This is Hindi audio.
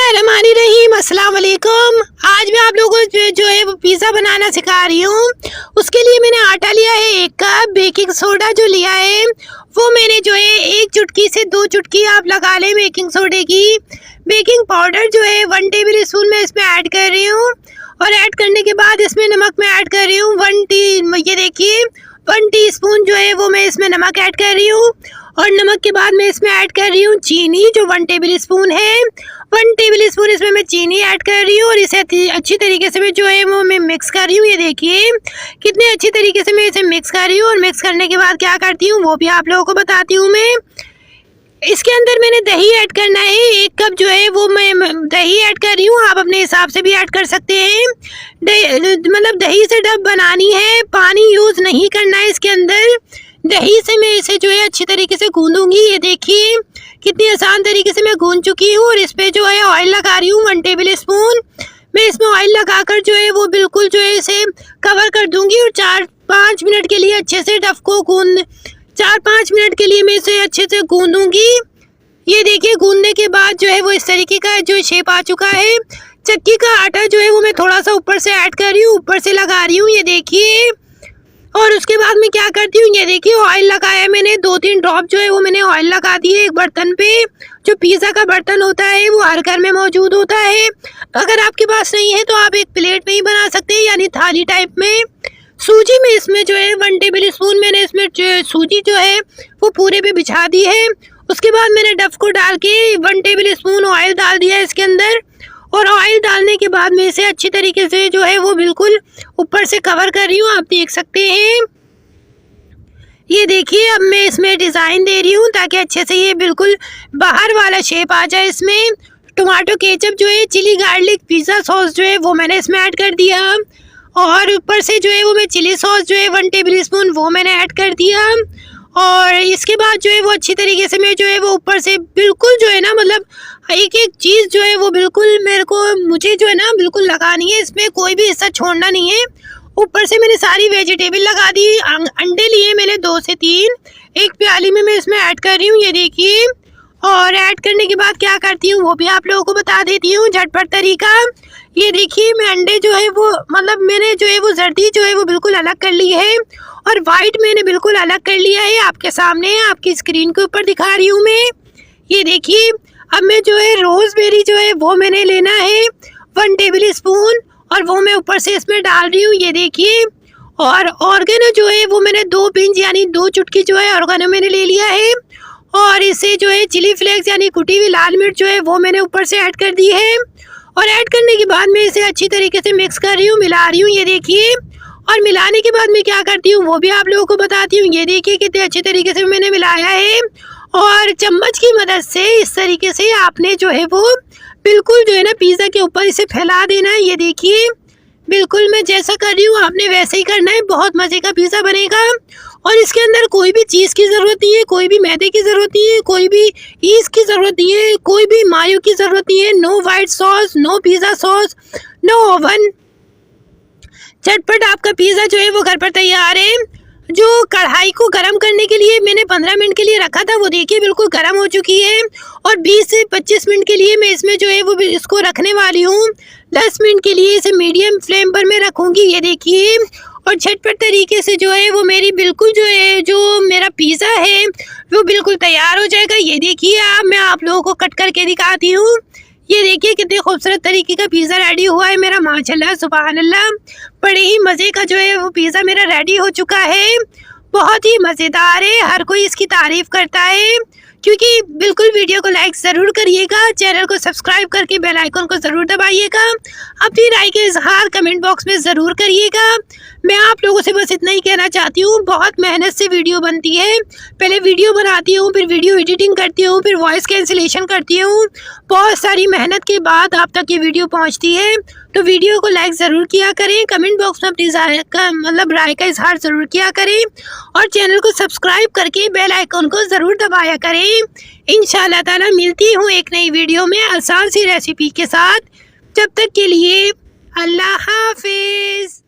बिस्मिल्लाहिर्रहमानिर्रहीम, अस्सलाम वालेकुम। आज मैं आप लोगों को जो है वो पिज़्ज़ा बनाना सिखा रही हूँ। उसके लिए मैंने आटा लिया है 1 कप, बेकिंग सोडा जो लिया है वो मैंने जो है 1 चुटकी से 2 चुटकी आप लगा लें बेकिंग सोडे की। बेकिंग पाउडर जो है 1 टेबल स्पून मैं इसमें ऐड कर रही हूँ और ऐड करने के बाद इसमें नमक मैं ऐड कर रही हूँ 1 टीस्पून जो है वो मैं इसमें नमक ऐड कर रही हूँ। और नमक के बाद मैं इसमें ऐड कर रही हूँ चीनी जो 1 टेबल स्पून है। 1 टेबल स्पून इसमें मैं चीनी ऐड कर रही हूँ और इसे अच्छी तरीके से मैं जो है वो मैं मिक्स कर रही हूँ। ये देखिए कितने अच्छी तरीके से मैं इसे मिक्स कर रही हूँ। और मिक्स करने के बाद क्या करती हूँ वो भी आप लोगों को बताती हूँ मैं। इसके अंदर मैंने दही ऐड करना है 1 कप जो है वो मैं दही ऐड कर रही हूँ। आप अपने हिसाब से भी ऐड कर सकते हैं। मतलब दही से डब बनानी है, पानी यूज़ नहीं करना है इसके अंदर। दही से मैं इसे जो है अच्छी तरीके से गूंदूंगी। ये देखिए कितनी आसान तरीके से मैं गूंद चुकी हूँ। और इस पे जो है ऑयल लगा रही हूँ 1 टेबल स्पून। मैं इसमें ऑयल लगाकर जो है वो बिल्कुल जो है इसे कवर कर दूंगी और 4-5 मिनट के लिए अच्छे से डफ को 4-5 मिनट के लिए मैं इसे अच्छे से गूंदूंगी। ये देखिए गूंदने के बाद जो है वो इस तरीके का जो शेप आ चुका है। चक्की का आटा जो है वो मैं थोड़ा सा ऊपर से ऐड कर रही हूँ, ऊपर से लगा रही हूँ। ये देखिए और उसके बाद मैं क्या करती हूँ, ये देखिए ऑयल लगाया मैंने 2-3 ड्रॉप जो है वो मैंने ऑयल लगा दिए एक बर्तन पे। जो पिज़्ज़ा का बर्तन होता है वो हर घर में मौजूद होता है। अगर आपके पास नहीं है तो आप एक प्लेट में ही बना सकते हैं, यानी थाली टाइप में। सूजी में इसमें जो है 1 टेबल स्पून मैंने इसमें सूजी जो है वो पूरे पे बिछा दी है। उसके बाद मैंने डफ को डाल के 1 टेबल स्पून ऑयल डाल दिया इसके अंदर। और ऑयल डालने के बाद मैं इसे अच्छी तरीके से जो है वो बिल्कुल ऊपर से कवर कर रही हूँ, आप देख सकते हैं। ये देखिए अब मैं इसमें डिज़ाइन दे रही हूँ ताकि अच्छे से ये बिल्कुल बाहर वाला शेप आ जाए। इसमें टोमेटो केचप जो है, चिली गार्लिक पिज़्ज़ा सॉस जो है वो मैंने इसमें ऐड कर दिया। और ऊपर से जो है वो मैं चिली सॉस जो है 1 टेबल स्पून वो मैंने ऐड कर दिया। और इसके बाद जो है वो अच्छी तरीके से मैं जो है वो ऊपर से बिल्कुल जो है ना, मतलब एक चीज़ जो है वो बिल्कुल मुझे जो है ना बिल्कुल लगानी है, इसमें कोई भी हिस्सा छोड़ना नहीं है। ऊपर से मैंने सारी वेजिटेबल लगा दी। अंडे लिए मैंने 2 से 3, एक प्याली में मैं इसमें ऐड कर रही हूँ। ये देखिए और ऐड करने के बाद क्या करती हूँ वो भी आप लोगों को बता देती हूँ, झटपट तरीका। ये देखिए मैं अंडे जो है वो मतलब मैंने जो है वो जर्दी जो है वो बिल्कुल अलग कर ली है और वाइट मैंने बिल्कुल अलग कर लिया है। आपके सामने आपकी स्क्रीन के ऊपर दिखा रही हूँ मैं। ये देखिए अब मैं जो है रोज़मेरी जो है वो मैंने लेना है 1 टेबल स्पून और वो मैं ऊपर से इसमें डाल रही हूँ। ये देखिए और ऑर्गेनो जो है वो मैंने 2 पिंच यानी 2 चुटकी जो है ऑर्गेनो मैंने ले लिया है। और इसे जो है चिली फ्लेक्स यानी कुटी हुई लाल मिर्च जो है वो मैंने ऊपर से ऐड कर दी है। और ऐड करने के बाद मैं इसे अच्छी तरीके से मिक्स कर रही हूँ, मिला रही हूँ। ये देखिए और मिलाने के बाद मैं क्या करती हूँ वो भी आप लोगों को बताती हूँ। ये देखिए कितने अच्छे तरीके से मैंने मिलाया है। और चम्मच की मदद से इस तरीके से आपने जो है वो बिल्कुल जो है ना पिज़्ज़ा के ऊपर इसे फैला देना है। ये देखिए बिल्कुल मैं जैसा कर रही हूँ आपने वैसे ही करना है। बहुत मज़े का पिज़्ज़ा बनेगा। और इसके अंदर कोई भी चीज़ की ज़रूरत नहीं है, कोई भी मैदे की ज़रूरत नहीं है, कोई भी ईस्ट की ज़रूरत नहीं है, कोई भी मायो की ज़रूरत नहीं है। No white sauce, no pizza sauce, no oven. झटपट आपका पिज़्ज़ा जो है वो घर पर तैयार है। जो कढ़ाई को गरम करने के लिए मैंने 15 मिनट के लिए रखा था वो देखिए बिल्कुल गरम हो चुकी है। और 20 से 25 मिनट के लिए मैं इसमें जो है वो इसको रखने वाली हूँ। 10 मिनट के लिए इसे मीडियम फ्लेम पर मैं रखूँगी। ये देखिए और झटपट तरीके से जो है वो मेरी बिल्कुल जो है जो मेरा पिज़्ज़ा है वो बिल्कुल तैयार हो जाएगा। ये देखिए मैं आप लोगों को कट करके दिखाती हूँ। ये देखिए कितने खूबसूरत तरीके का पिज़्ज़ा रेडी हुआ है मेरा, माशाल्लाह सुभान अल्लाह। बड़े ही मज़े का जो है वो पिज़्ज़ा मेरा रेडी हो चुका है। बहुत ही मज़ेदार है, हर कोई इसकी तारीफ़ करता है। क्योंकि बिल्कुल वीडियो को लाइक ज़रूर करिएगा, चैनल को सब्सक्राइब करके बेल आइकन को ज़रूर दबाइएगा। अपनी राय के इजहार कमेंट बॉक्स में ज़रूर करिएगा। मैं आप लोगों से बस इतना ही कहना चाहती हूँ, बहुत मेहनत से वीडियो बनती है। पहले वीडियो बनाती हूँ, फिर वीडियो एडिटिंग करती हूँ, फिर वॉइस कैंसिलेशन करती हूँ। बहुत सारी मेहनत के बाद आप तक ये वीडियो पहुँचती है। तो वीडियो को लाइक ज़रूर किया करें, कमेंट बॉक्स में अपनी राय का इजहार ज़रूर किया करें और चैनल को सब्सक्राइब करके बेल आइकन को ज़रूर दबाया करें। इंशाअल्लाह ताला मिलती हूँ एक नई वीडियो में आसान सी रेसिपी के साथ। जब तक के लिए अल्लाह हाफिज़।